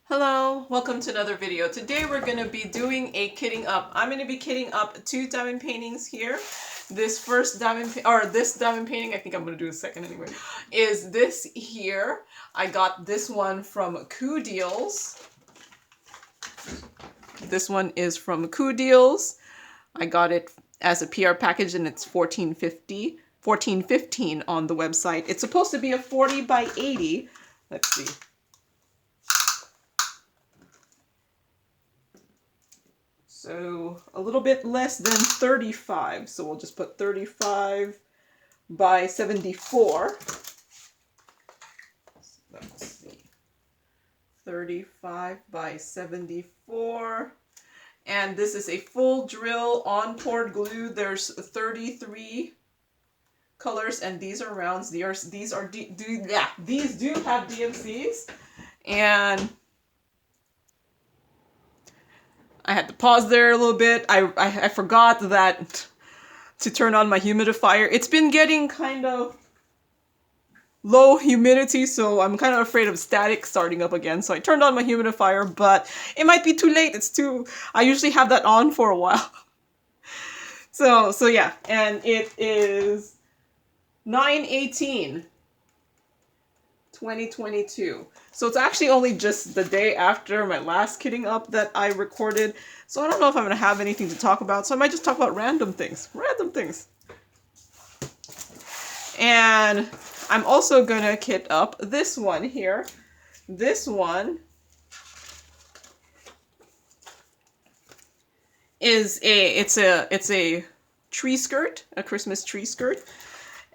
Hello, welcome to another video. Today we're going to be doing a kitting up. I'm going to be kitting up two diamond paintings here. This first diamond, this diamond painting, I think I'm going to do a second anyway, is this here. I got this one from Coodeals. This one is from Coodeals. I got it as a PR package and it's $14.15 on the website. It's supposed to be a 40 by 80. Let's see. So a little bit less than 35. So we'll just put 35 by 74. Let's see. 35 by 74. And this is a full drill on poured glue. There's 33 colors and these are rounds. These do have DMCs. And I had to pause there a little bit. I forgot that to turn on my humidifier. It's been getting kind of low humidity, so I'm kind of afraid of static starting up again. So I turned on my humidifier, but it might be too late. I usually have that on for a while. So yeah, and it is 9/18/2022. So it's actually only just the day after my last kitting up that I recorded. So I don't know if I'm going to have anything to talk about. So I might just talk about random things. And I'm also going to kit up this one here. This one is it's a tree skirt, a Christmas tree skirt.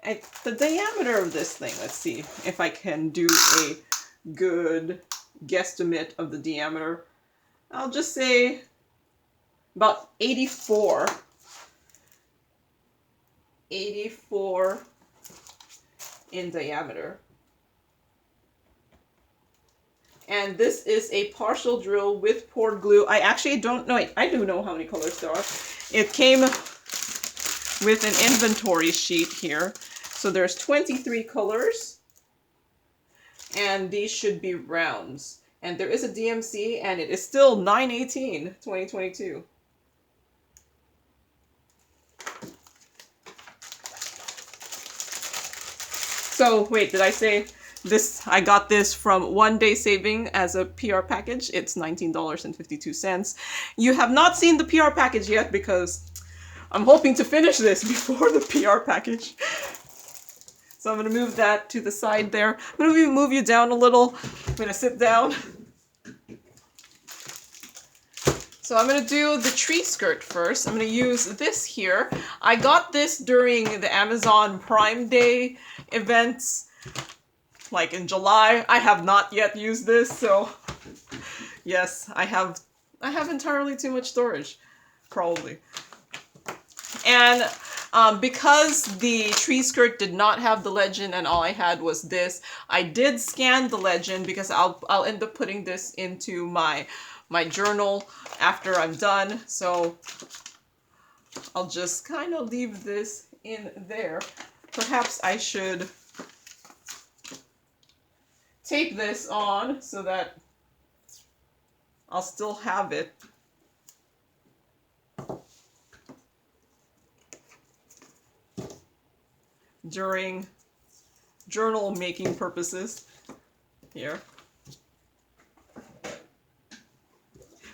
And the diameter of this thing, let's see if I can do a good guesstimate of the diameter. I'll just say about 84 in diameter. And this is a partial drill with poured glue. I actually don't know. I do know how many colors there are. It came with an inventory sheet here. So there's 23 colors. And these should be rounds. And there is a DMC, and it is still 9/18/2022. So wait, did I say this? I got this from Onedaysaving as a PR package. It's $19.52. You have not seen the PR package yet because I'm hoping to finish this before the PR package. So I'm going to move that to the side there. I'm going to move you down a little. I'm going to sit down. So I'm going to do the tree skirt first. I'm going to use this here. I got this during the Amazon Prime Day events, like in July. I have not yet used this, so yes, I have entirely too much storage, probably. And because the tree skirt did not have the legend and all I had was this, I did scan the legend because I'll end up putting this into my journal after I'm done. So I'll just kind of leave this in there. Perhaps I should tape this on so that I'll still have it. During journal making purposes here.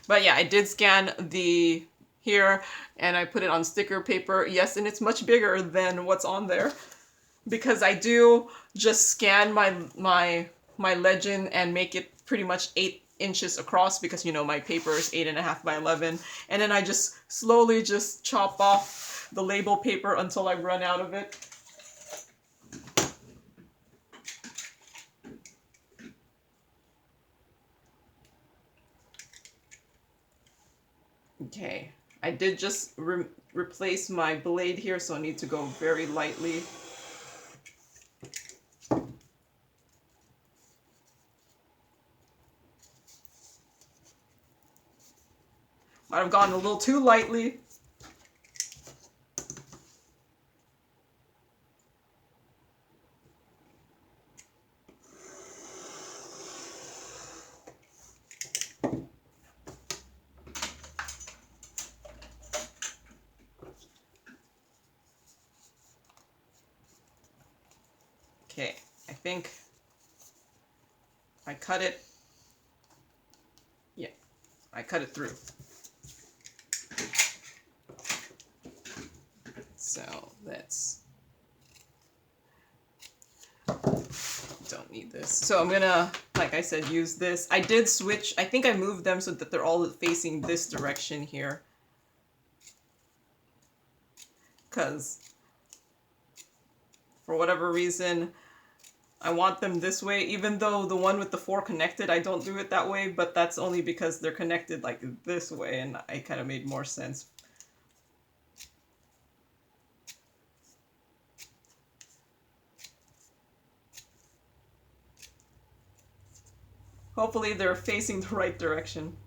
But yeah, I did scan the here and I put it on sticker paper. Yes, and it's much bigger than what's on there because I do just scan my legend and make it pretty much 8 inches across because, you know, my paper is 8.5 by 11. And then I just slowly just chop off the label paper until I run out of it. Okay, I did just replace my blade here, so I need to go very lightly. Might have gone a little too lightly. Okay, I think I cut it. Yeah, I cut it through. So let's, don't need this. So I'm gonna, like I said, use this. I did switch, I think I moved them so that they're all facing this direction here. Because for whatever reason, I want them this way, even though the one with the 4 connected, I don't do it that way, but that's only because they're connected like this way, and it kind of made more sense. Hopefully they're facing the right direction.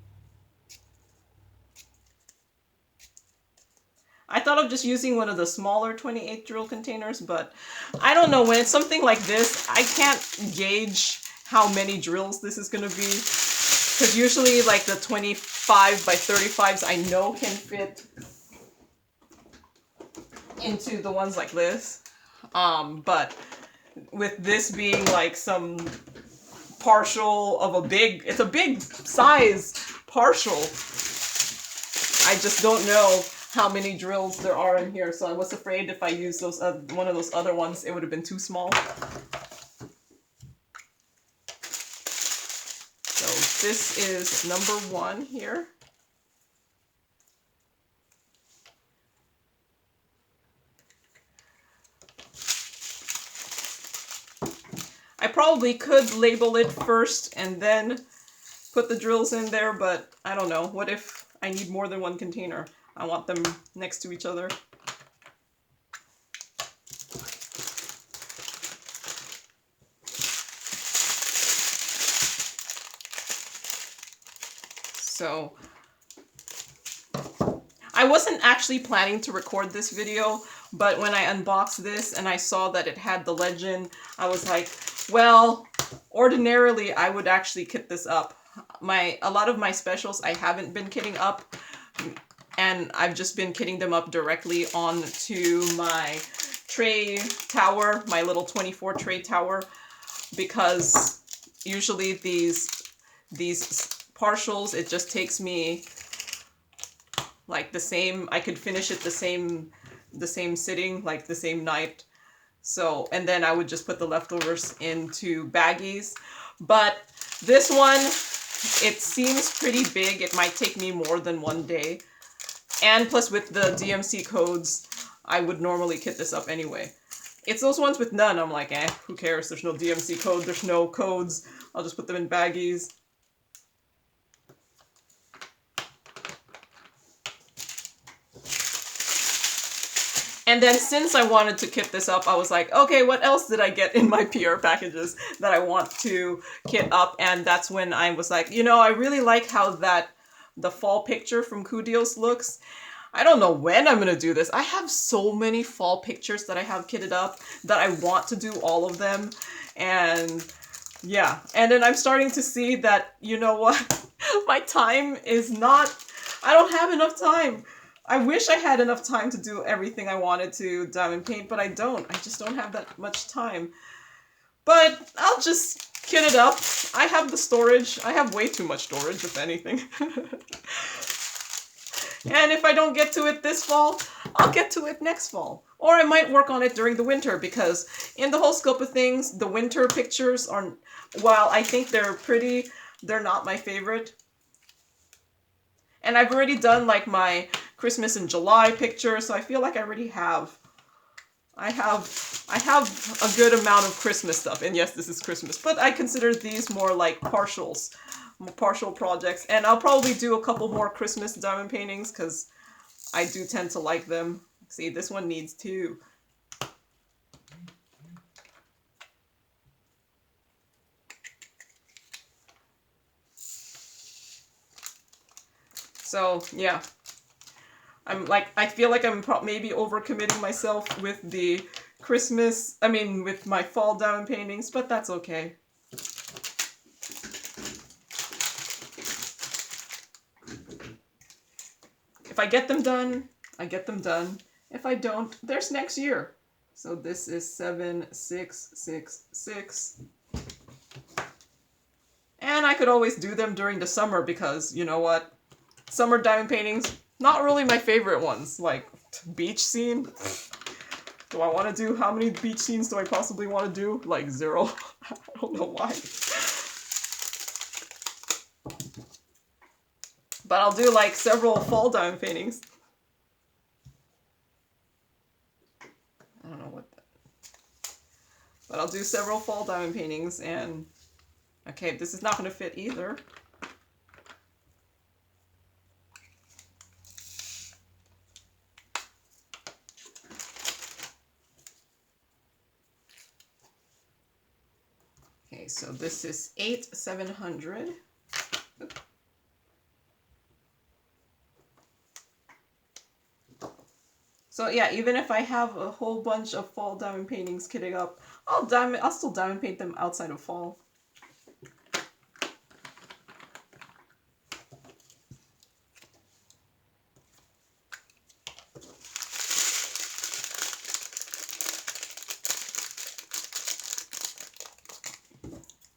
I thought of just using one of the smaller 28 drill containers, but I don't know, when it's something like this, I can't gauge how many drills this is going to be. Because usually like the 25 by 35s I know can fit into the ones like this. But with this being like some partial of a big, it's a big size partial, I just don't know how many drills there are in here, so I was afraid if I used those one of those other ones, it would have been too small. So this is number 1 here. I probably could label it first and then put the drills in there, but I don't know. What if I need more than one container? I want them next to each other. So I wasn't actually planning to record this video, but when I unboxed this and I saw that it had the legend, I was like, well, ordinarily I would actually kit this up. A lot of my specials I haven't been kitting up, and I've just been kitting them up directly onto my tray tower, my little 24 tray tower, because usually these partials, it just takes me like the same, I could finish it the same sitting, like the same night. So, and then I would just put the leftovers into baggies. But this one, it seems pretty big. It might take me more than 1 day. And plus with the DMC codes, I would normally kit this up anyway. It's those ones with none, I'm like, who cares? There's no DMC code, there's no codes. I'll just put them in baggies. And then since I wanted to kit this up, I was like, okay, what else did I get in my PR packages that I want to kit up? And that's when I was like, you know, I really like how the fall picture from Coodeals looks. I don't know when I'm going to do this. I have so many fall pictures that I have kitted up that I want to do all of them. And yeah, and then I'm starting to see that, you know what, my time is not, I don't have enough time. I wish I had enough time to do everything I wanted to diamond paint, but I don't. I just don't have that much time. But I'll just kit it up. I have the storage. I have way too much storage, if anything. And if I don't get to it this fall, I'll get to it next fall. Or I might work on it during the winter, because in the whole scope of things, the winter pictures are, while I think they're pretty, they're not my favorite. And I've already done like my Christmas in July picture, so I feel like I already have. I have a good amount of Christmas stuff, and yes, this is Christmas, but I consider these more like partial projects, and I'll probably do a couple more Christmas diamond paintings because I do tend to like them. See, this one needs 2. So yeah, I feel like I'm maybe overcommitting myself with the Christmas, with my fall diamond paintings, but that's okay. If I get them done, I get them done. If I don't, there's next year. So this is 7, 6, 6, 6. And I could always do them during the summer because, you know what? Summer diamond paintings, not really my favorite ones. Like, beach scene. Do I want to do, how many beach scenes do I possibly want to do? Like 0. I don't know why. But I'll do like several fall diamond paintings. I don't know what that. But I'll do several fall diamond paintings and... Okay, this is not going to fit either. Okay, so this is 8, 700. So yeah, even if I have a whole bunch of fall diamond paintings kitting up, I'll still diamond paint them outside of fall.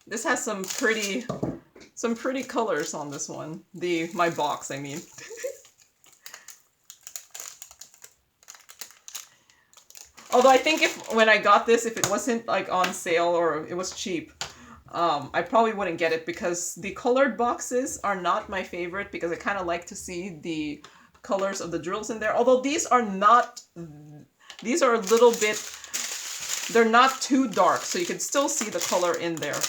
This has some pretty colors on this one. My box, I mean. Although I think when I got this, if it wasn't like on sale or it was cheap, I probably wouldn't get it because the colored boxes are not my favorite because I kind of like to see the colors of the drills in there. Although these are a little bit, they're not too dark, so you can still see the color in there.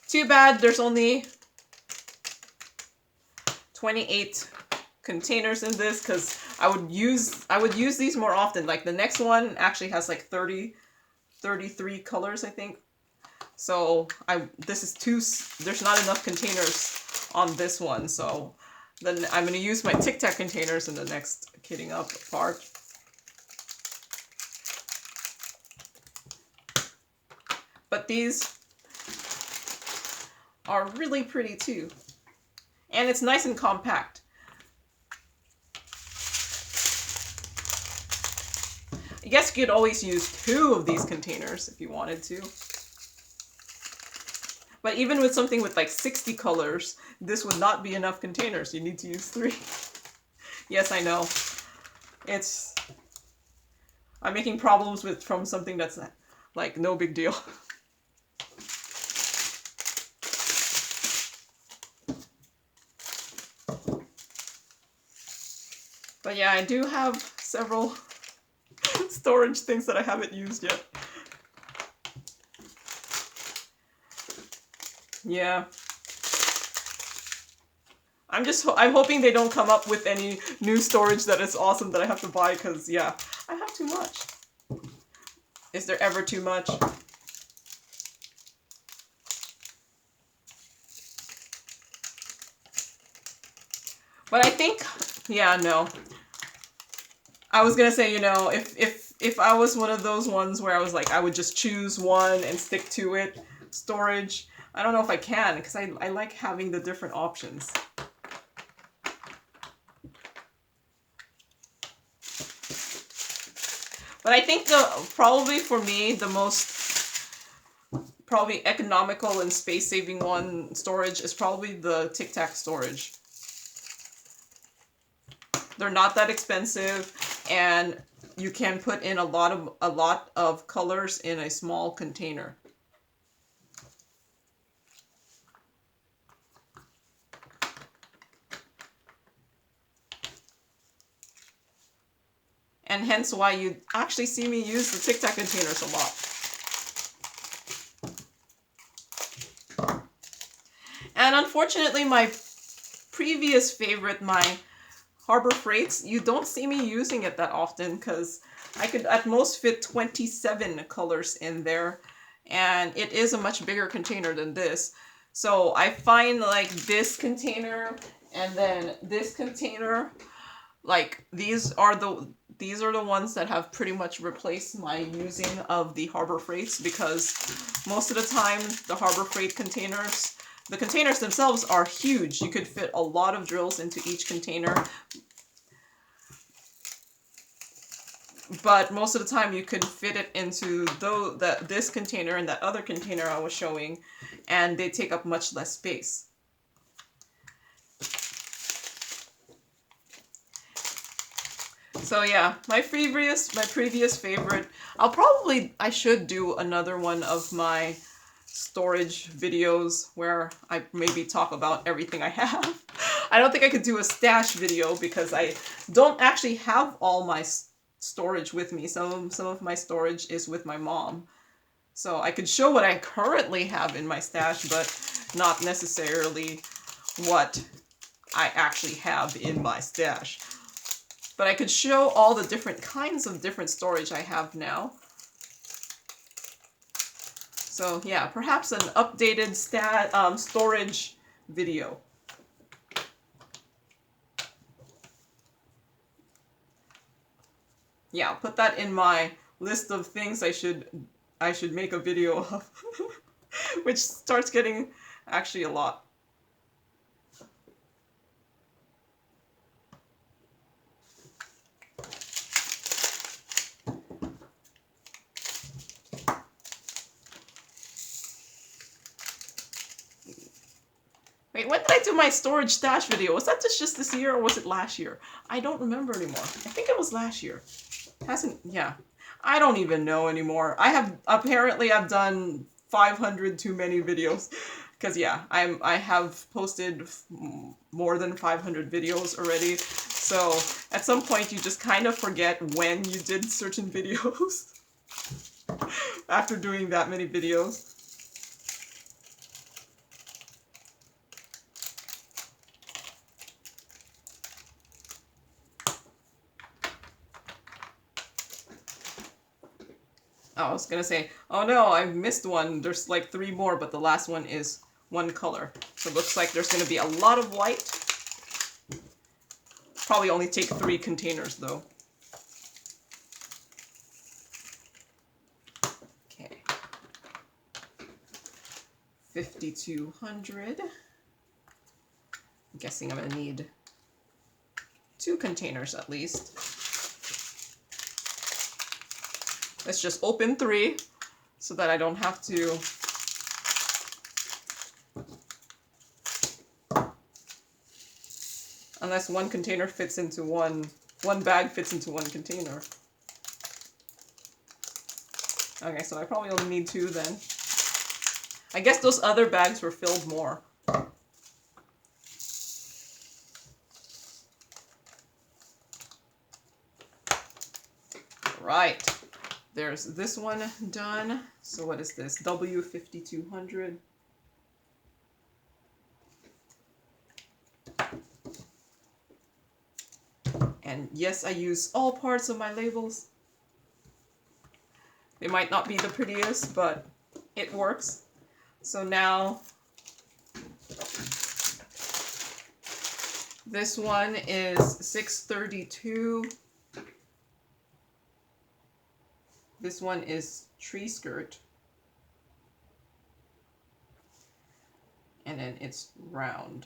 Too bad there's only 28 containers in this because I would use these more often. Like the next one actually has like 33 colors, I think. So there's not enough containers on this one. So then I'm going to use my Tic Tac containers in the next kitting up part. But these are really pretty too. And it's nice and compact. I guess you could always use 2 of these containers if you wanted to. But even with something with like 60 colors, this would not be enough containers. You need to use 3. Yes, I know. I'm making problems from something that's like no big deal. But yeah, I do have several storage things that I haven't used yet. Yeah. I'm hoping they don't come up with any new storage that is awesome that I have to buy, because yeah, I have too much. Is there ever too much? But I think, yeah, no. I was gonna say, you know, if I was one of those ones where I was like, I would just choose one and stick to it, storage, I don't know if I can, because I like having the different options. But I think probably for me, the most probably economical and space-saving one storage is probably the Tic Tac storage. They're not that expensive, and you can put in a lot of colors in a small container. And hence why you actually see me use the Tic Tac containers a lot. And unfortunately, my previous favorite, my Harbor Freights, you don't see me using it that often because I could at most fit 27 colors in there, and it is a much bigger container than this. So I find like this container and then this container, like these are the ones that have pretty much replaced my using of the Harbor Freights, because most of the time the Harbor Freight containers, The containers themselves are huge. You could fit a lot of drills into each container. But most of the time you could fit it into this container and that other container I was showing, and they take up much less space. So yeah, my previous favorite, I should do another one of my storage videos where I maybe talk about everything I have. I don't think I could do a stash video because I don't actually have all my storage with me. Some of my storage is with my mom. So I could show what I currently have in my stash, but not necessarily what I actually have in my stash. But I could show all the different kinds of different storage I have now. So yeah, perhaps an updated storage video. Yeah, I'll put that in my list of things I should make a video of, which starts getting actually a lot. Wait, when did I do my storage stash video? Was that just this year or was it last year? I don't remember anymore. I think it was last year. Yeah. I don't even know anymore. Apparently I've done 500 too many videos. Because yeah, I have posted more than 500 videos already. So at some point you just kind of forget when you did certain videos. After doing that many videos. I was gonna say, oh no, I missed one. There's like 3 more, but the last one is one color. So it looks like there's gonna be a lot of white. Probably only take 3 containers though. Okay. 5,200. I'm guessing I'm gonna need 2 containers at least. Let's just open 3 so that I don't have to unless one container fits into one bag fits into one container. Okay, so I probably only need 2 then. I guess those other bags were filled more. Right. There's this one done. So what is this? W5200. And yes, I use all parts of my labels. They might not be the prettiest, but it works. So now this one is 632. This one is tree skirt. And then it's round.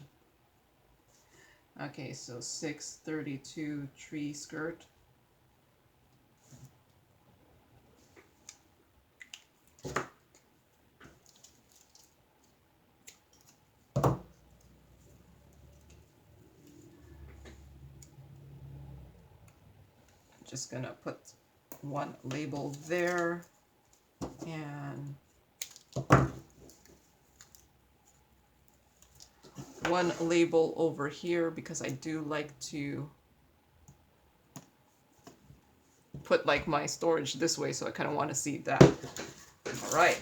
Okay, so 632 tree skirt. Just gonna put one label there and one label over here because I do like to put like my storage this way, so I kind of want to see that. All right.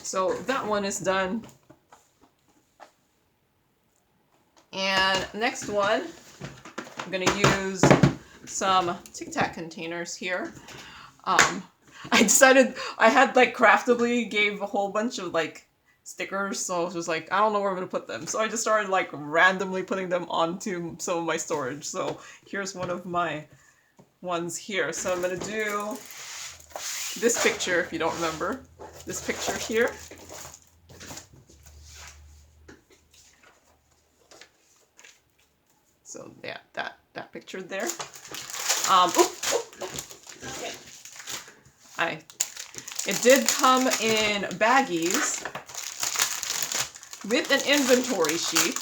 So that one is done. And next one, I'm gonna use some Tic Tac containers here. I decided I had like Craftably gave a whole bunch of like stickers, so I was just like, I don't know where I'm gonna put them. So I just started like randomly putting them onto some of my storage. So here's one of ones here. So I'm going to do this picture, if you don't remember. This picture here. So yeah, that picture there. It did come in baggies with an inventory sheet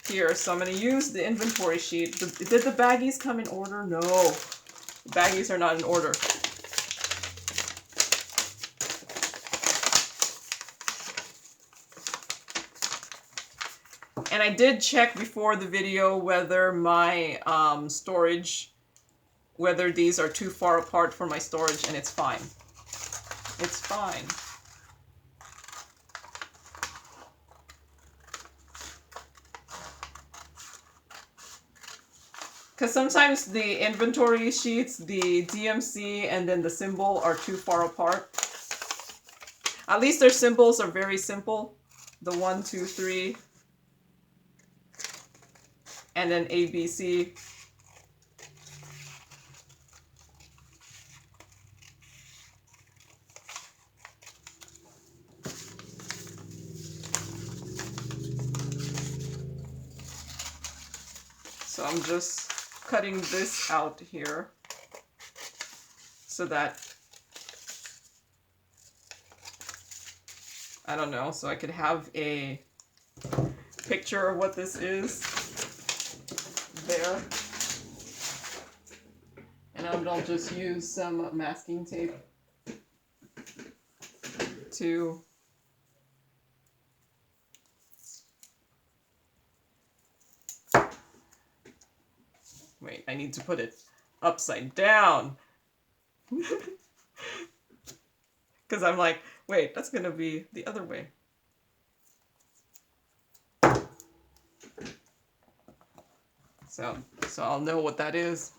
here, so I'm going to use the inventory sheet. Did the baggies come in order? No, the baggies are not in order. And I did check before the video whether my storage, whether these are too far apart for my storage, and it's fine. It's fine. Because sometimes the inventory sheets, the DMC, and then the symbol are too far apart. At least their symbols are very simple. The 1, 2, 3. And then A, B, C. So I'm just cutting this out here so that, I don't know, so I could have a picture of what this is there. And I'll just use some masking tape to wait, I need to put it upside down. Because I'm like, wait, that's going to be the other way. So I'll know what that is.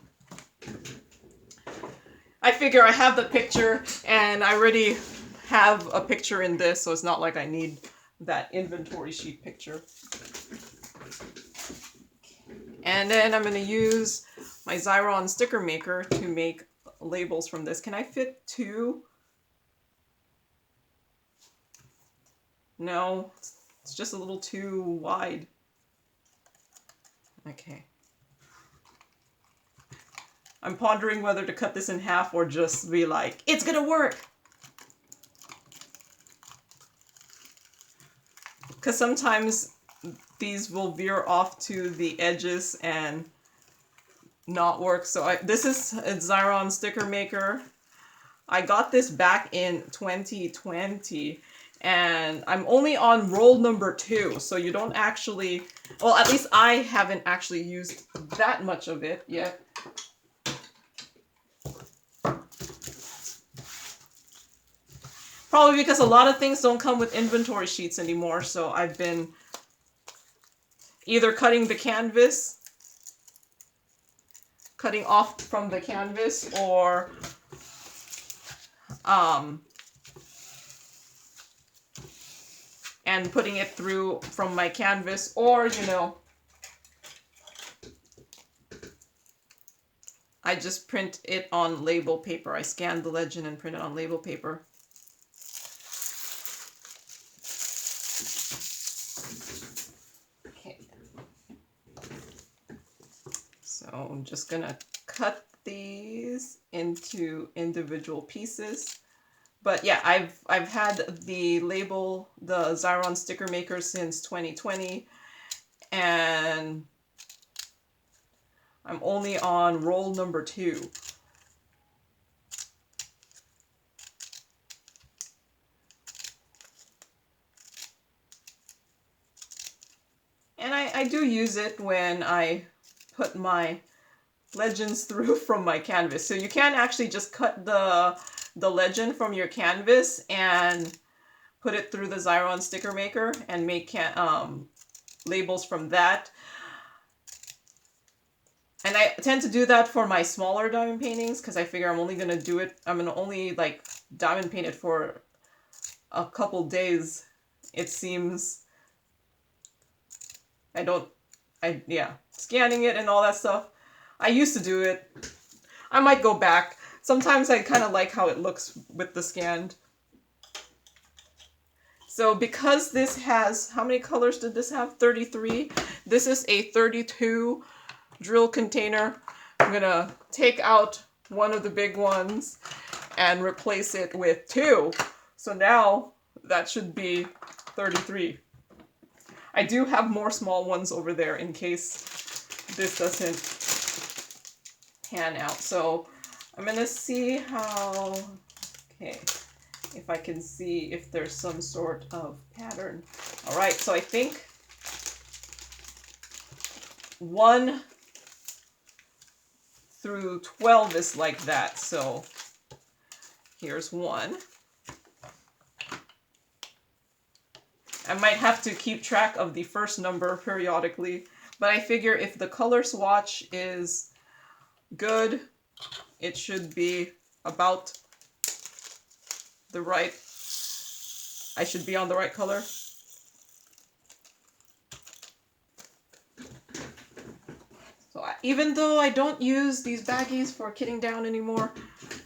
I figure I have the picture, and I already have a picture in this, so it's not like I need that inventory sheet picture. And then I'm going to use my Xyron sticker maker to make labels from this. Can I fit 2? No, it's just a little too wide. Okay. I'm pondering whether to cut this in half or just be like, it's gonna work! Because sometimes these will veer off to the edges and not work. So this is a Xyron sticker maker. I got this back in 2020, and I'm only on roll number 2, so you don't actually, well, at least I haven't actually used that much of it yet. Probably because a lot of things don't come with inventory sheets anymore, so I've been either cutting off from the canvas, or and putting it through from my canvas, or, you know, I just print it on label paper. I scan the legend and print it on label paper. Okay. So I'm just gonna cut these into individual pieces. But yeah, I've had the Xyron sticker maker since 2020, and I'm only on roll number 2. And I do use it when I put my legends through from my canvas. So you can actually just cut the legend from your canvas and put it through the Xyron sticker maker and make labels from that. And I tend to do that for my smaller diamond paintings because I figure I'm only going to only like diamond paint it for a couple days. It seems, yeah, scanning it and all that stuff. I used to do it. I might go back. Sometimes I kind of like how it looks with the scanned. So because this has, how many colors did this have? 33. This is a 32 drill container. I'm gonna take out one of the big ones and replace it with 2. So now that should be 33. I do have more small ones over there in case this doesn't pan out. So I'm gonna see how, okay, if I can see if there's some sort of pattern. All right, so I think 1 through 12 is like that. So here's 1. I might have to keep track of the first number periodically, but I figure if the color swatch is good, it should be about the right, I should be on the right color. So even though I don't use these baggies for kitting down anymore,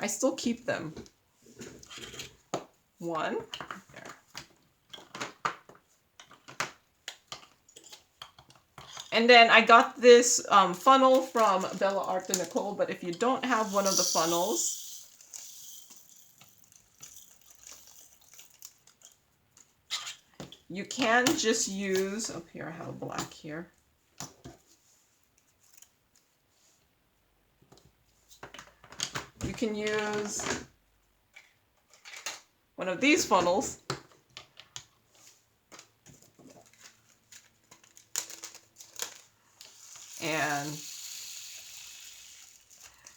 I still keep them. 1. There. And then I got this funnel from Bella Art de Nicole, but if you don't have one of the funnels, you can just use, up here I have a black here. You can use one of these funnels.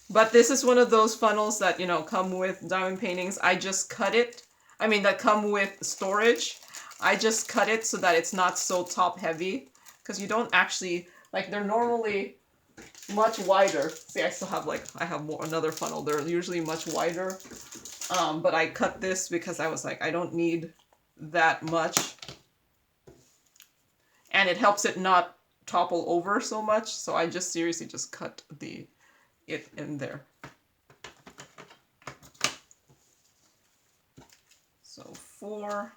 But this is one of those funnels that, you know, come with diamond paintings. I just cut it. I mean, that come with storage. I just cut it so that it's not so top heavy, because you don't actually, like, they're normally much wider. See, I still have, like, I have more, another funnel. They're usually much wider. But I cut this because I was like, I don't need that much. And it helps it not topple over so much. So I just seriously just cut it in there. So 4.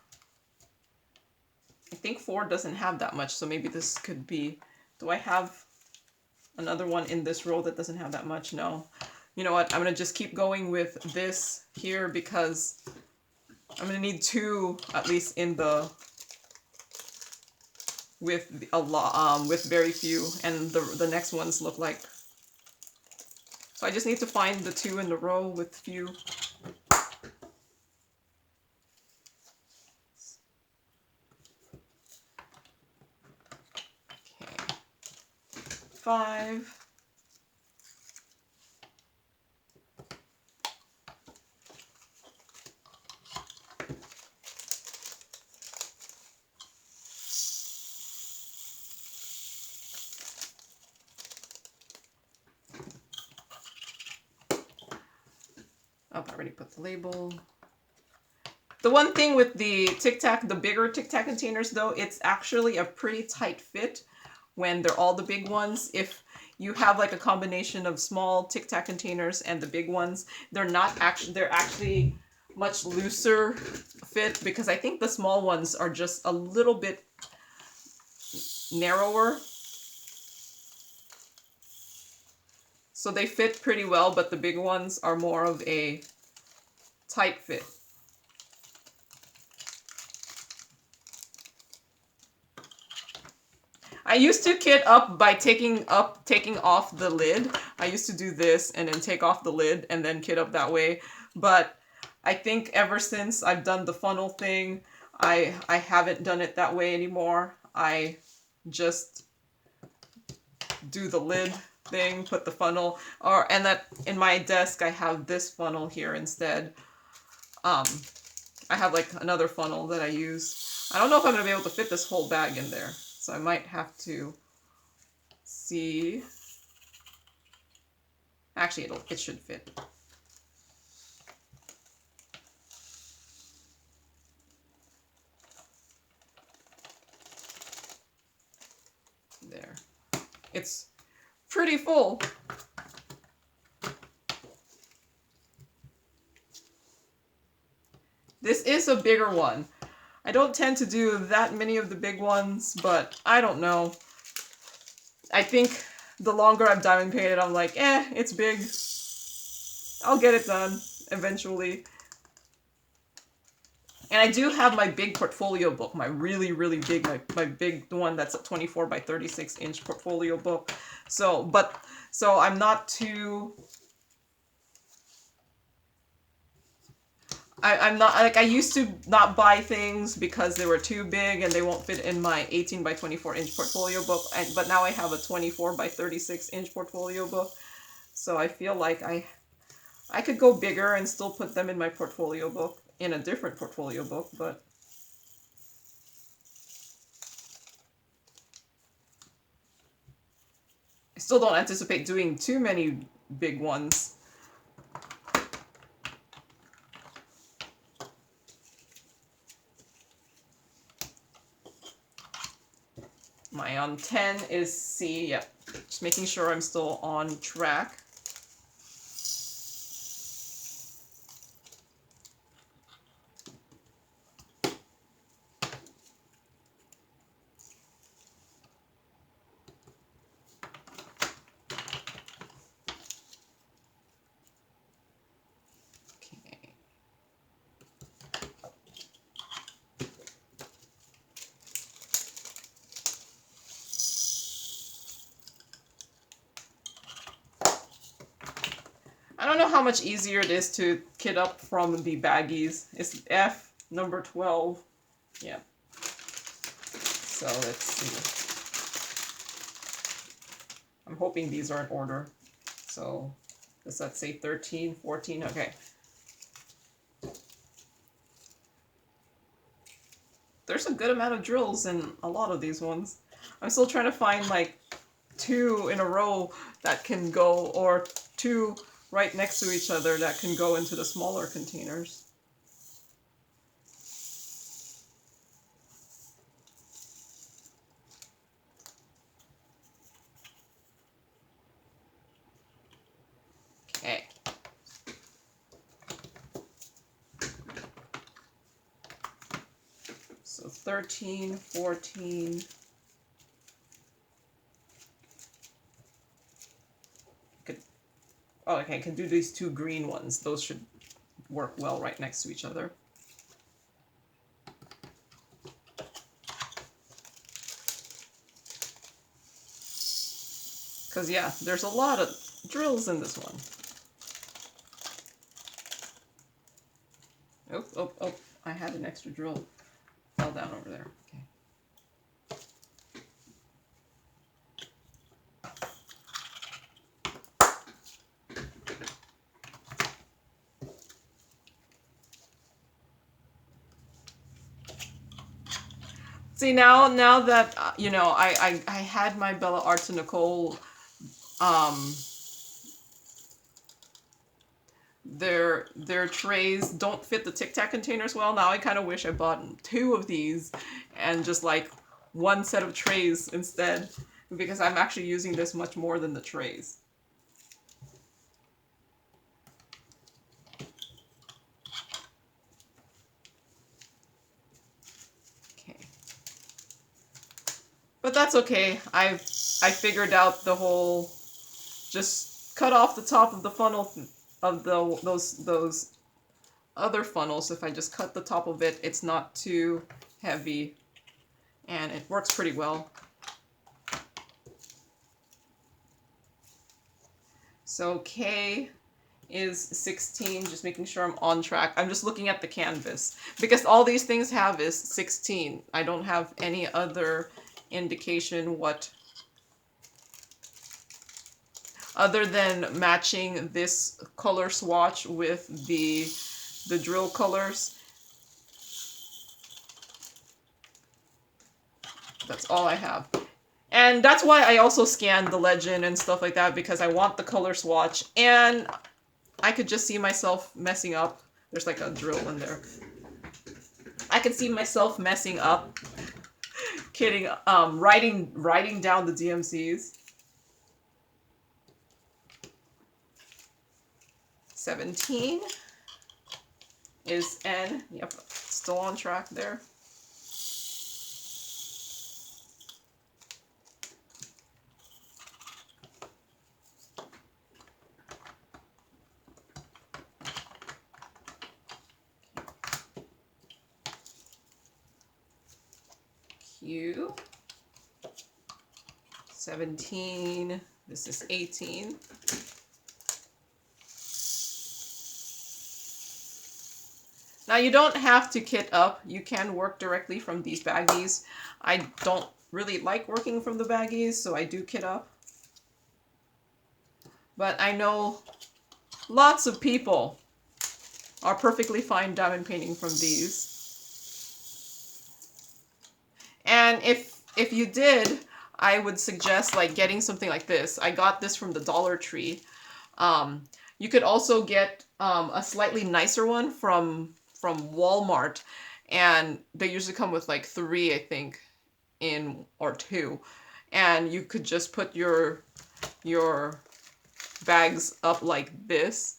I think 4 doesn't have that much, so maybe this could be, do I have another one in this row that doesn't have that much? No. You know what, I'm gonna just keep going with this here because I'm gonna need 2 at least in the, with a lot, with very few, and the next ones look like, so I just need to find the 2 in the row with few. Okay. 5. Oh, I already put the label. The one thing with the Tic Tac, the bigger Tic Tac containers though, it's actually a pretty tight fit when they're all the big ones. If you have like a combination of small Tic Tac containers and the big ones, they're actually much looser fit, because I think the small ones are just a little bit narrower. So they fit pretty well, but the big ones are more of a tight fit. I used to kit up by taking off the lid. I used to do this and then take off the lid and then kit up that way. But I think ever since I've done the funnel thing, I haven't done it that way anymore. I just do the lid thing, put the funnel, and that in my desk I have this funnel here instead. I have like another funnel that I use. I don't know if I'm gonna be able to fit this whole bag in there, so I might have to see. Actually, it should fit. There. It's pretty full. This is a bigger one. I don't tend to do that many of the big ones, but I don't know. I think the longer I've diamond painted, I'm like, it's big. I'll get it done eventually. And I do have my big portfolio book, my really, really big, my big, the one that's a 24 by 36 inch portfolio book. So I'm not too... I'm not, like, I used to not buy things because they were too big and they won't fit in my 18 by 24 inch portfolio book, but now I have a 24 by 36 inch portfolio book, so I feel like I could go bigger and still put them in my portfolio book, in a different portfolio book, but I still don't anticipate doing too many big ones. My 10 is C, yep. Just making sure I'm still on track. I don't know how much easier it is to kit up from the baggies. It's F, number 12. Yeah. So let's see. I'm hoping these are in order. So does that say 13, 14? Okay. There's a good amount of drills in a lot of these ones. I'm still trying to find like 2 in a row that can go, or 2 right next to each other that can go into the smaller containers. Okay. So 13, 14. Oh, okay, I can do these 2 green ones. Those should work well right next to each other. Because, yeah, there's a lot of drills in this one. Oh, I had an extra drill. Fell down over there. Okay. See, now that, you know, I had my Bella Arts and Nicole, their trays don't fit the Tic Tac containers well. Now I kind of wish I bought 2 of these and just like 1 set of trays instead, because I'm actually using this much more than the trays. But that's okay. I figured out the whole, just cut off the top of the funnel of those other funnels. If I just cut the top of it, it's not too heavy, and it works pretty well. So K is 16, just making sure I'm on track. I'm just looking at the canvas because all these things have is 16. I don't have any other indication what, other than matching this color swatch with the drill colors. That's all I have. And that's why I also scanned the legend and stuff like that, because I want the color swatch, and I could just see myself messing up. There's like a drill in there. I could see myself messing up. Kidding. Writing down the DMCs. 17 is N. Yep, still on track there. Q. 17. This is 18. Now you don't have to kit up. You can work directly from these baggies. I don't really like working from the baggies, so I do kit up. But I know lots of people are perfectly fine diamond painting from these. And if you did, I would suggest like getting something like this. I got this from the Dollar Tree. You could also get a slightly nicer one from Walmart, and they usually come with like 3, I think, or 2, and you could just put your bags up like this,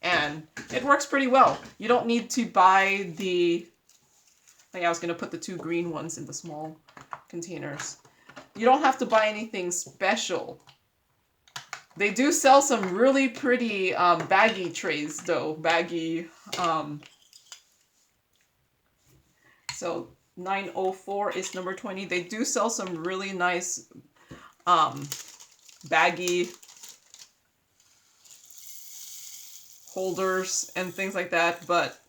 and it works pretty well. You don't need to buy the, like I was going to put the 2 green ones in the small containers. You don't have to buy anything special. They do sell some really pretty baggy trays though. Baggy, so 904 is number 20. They do sell some really nice baggy holders and things like that, but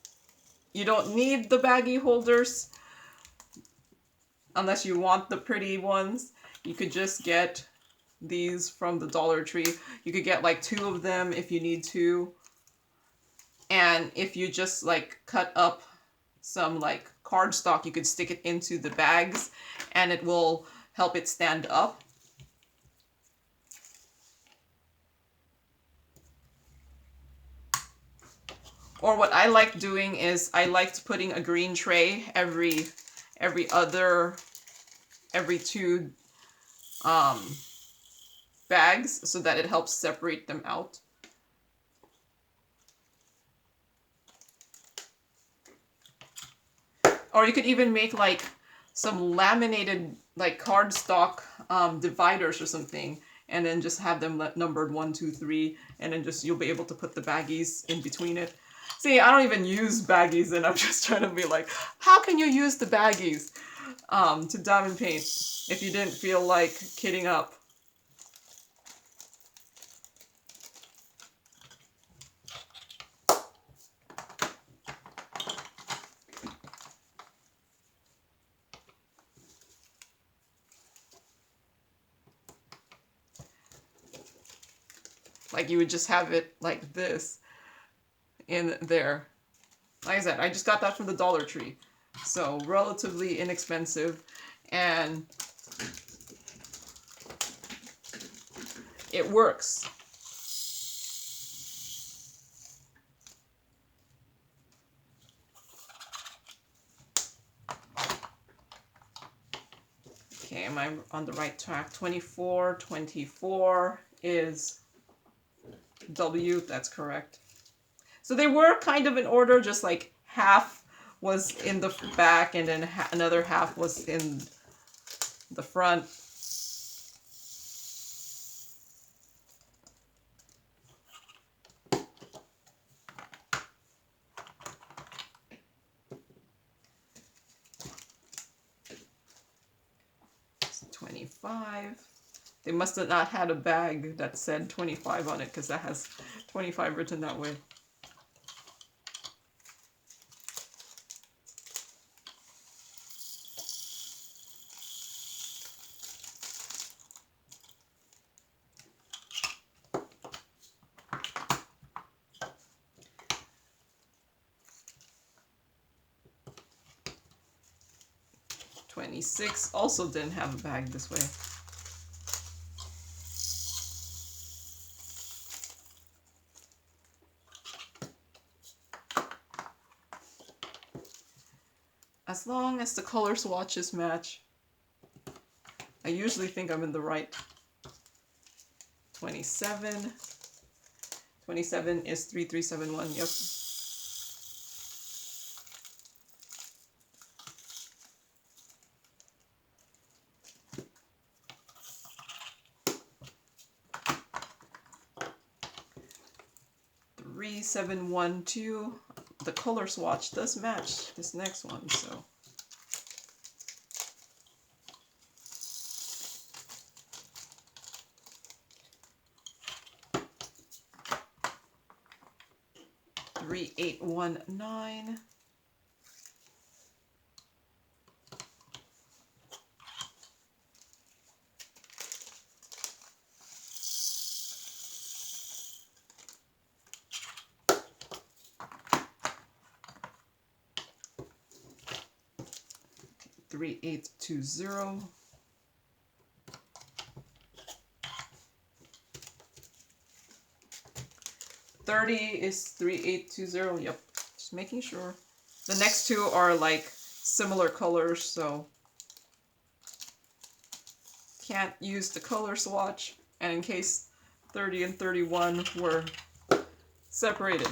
you don't need the baggy holders unless you want the pretty ones. You could just get these from the Dollar Tree. You could get like 2 of them if you need to. And if you just like cut up some like cardstock, you could stick it into the bags and it will help it stand up. Or what I like doing is I liked putting a green tray every 2 bags so that it helps separate them out. Or you could even make like some laminated like cardstock dividers or something, and then just have them numbered 1, 2, 3, and then just you'll be able to put the baggies in between it. See, I don't even use baggies, and I'm just trying to be like, how can you use the baggies to diamond paint if you didn't feel like kitting up? Like you would just have it like this in there. Like I said, I just got that from the Dollar Tree. So relatively inexpensive, and it works. Okay, am I on the right track? 24 is W, that's correct. So they were kind of in order, just like half was in the back and then another half was in the front. It's 25. They must have not had a bag that said 25 on it, because that has 25 written that way. $26 also didn't have a bag this way. As long as the color swatches match, I usually think I'm in the right. 27, 27 is 3371, yep. Three, 7, 1, 2. The color swatch does match this next one, so. Three, 8, 1, 9. Three, 8, 2, 0. $30 is 3820. Yep, just making sure. The next two are like similar colors, so can't use the color swatch. And in case 30 and 31 were separated.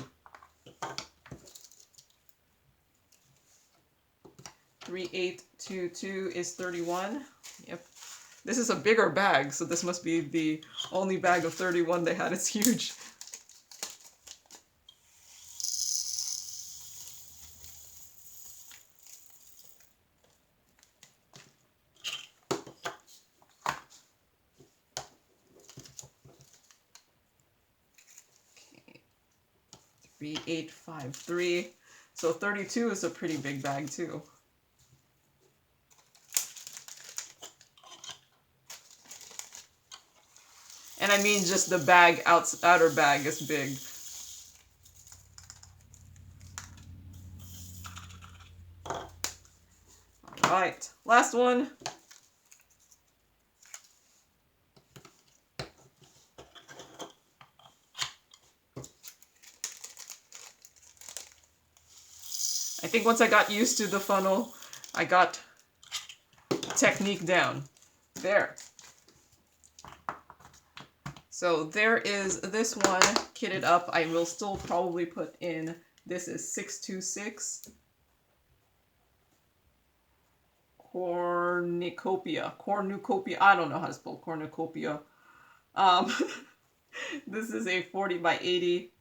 3822 is 31. Yep. This is a bigger bag, so this must be the only bag of 31 they had. It's huge. Okay. 3853. So 32 is a pretty big bag too. And I mean just the bag, outer bag is big. Alright, last one. I think once I got used to the funnel, I got the technique down. There. So there is this one kitted up. I will still probably put in, this is 626 cornucopia. I don't know how to spell cornucopia. This is a 40 by 80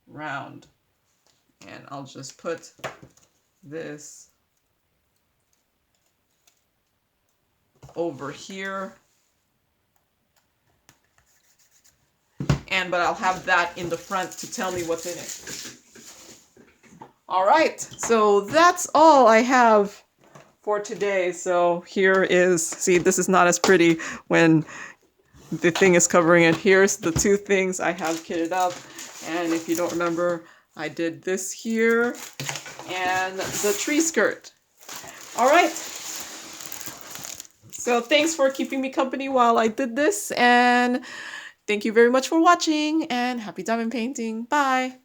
round. And I'll just put this over here. But I'll have that in the front to tell me what's in it. All right, so that's all I have for today. So here is, see, this is not as pretty when the thing is covering it. Here's the two things I have kitted up. And if you don't remember, I did this here and the tree skirt. All right. So thanks for keeping me company while I did this, and thank you very much for watching, and happy diamond painting. Bye!